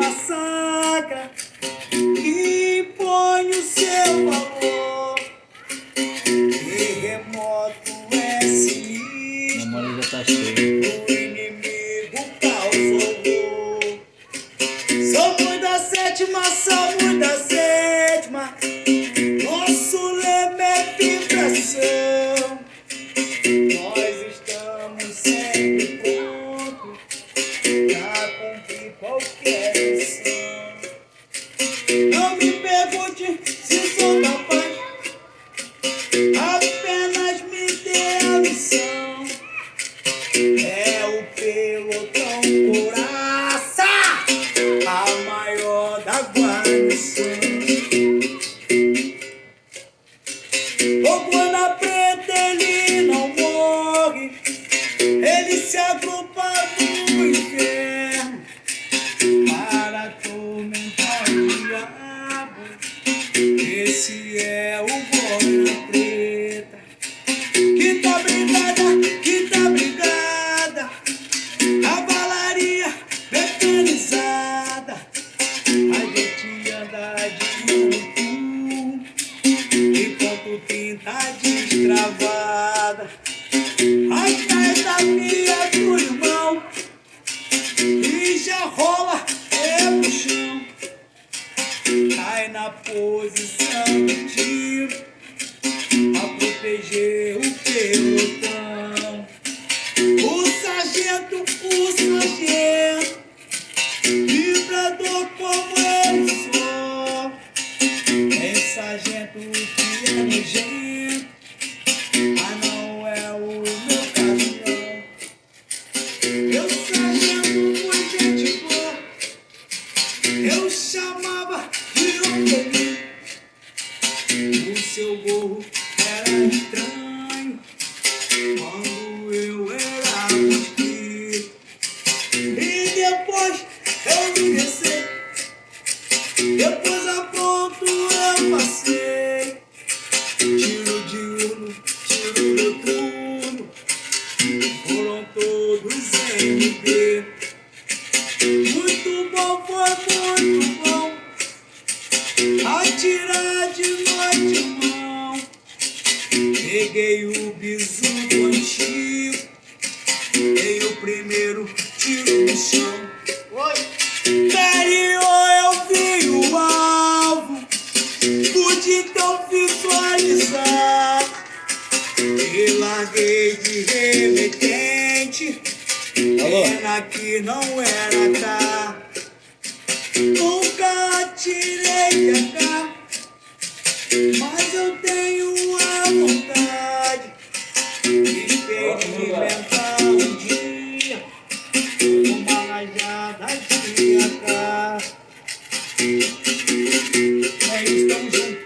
massacra e impõe o seu valor. Terremoto é sinistro, a já tá cheia. o inimigo causa horror. Somos da sétima, nosso lema é vibração. Nós estamos sempre prontos pra cumprir qualquer missão. Não me pergunte se sou capaz, apenas me dê a missão. É o pelotão coraça, a maior da guarnição. O boina preta ele não morre, ele se agrupa no inferno para atormentar o diabo. Esse é o boina preta que tá brigada, cavalaria mecanizada. A gente anda de urubu e ponto 30 destravada. Atrás da minha do irmão e já rola pro chão. Cai na posição do tiro a proteger o pelotão. O sargento, vibrador como ele só. É sargento que é nojento, mas não é o meu caminhão. Meu sargento foi gente boa, eu chamava de homem. O seu gorro era estranho quando eu era mosquito. E depois eu me desci, depois a pronto eu passei. Tiro diurno, tiro noturno, foram todos MB. Muito bom, foi muito bom atirar de noite, irmão. Peguei o bisu do antigo, dei o primeiro tiro no chão. Cariou, eu vi o alvo, pude então visualizar. E larguei de remetente, pena que não era cá. Nunca atirei de AK, mas eu tenho a vontade de experimentar um dia uma rajada de AK. É isso, tamo junto.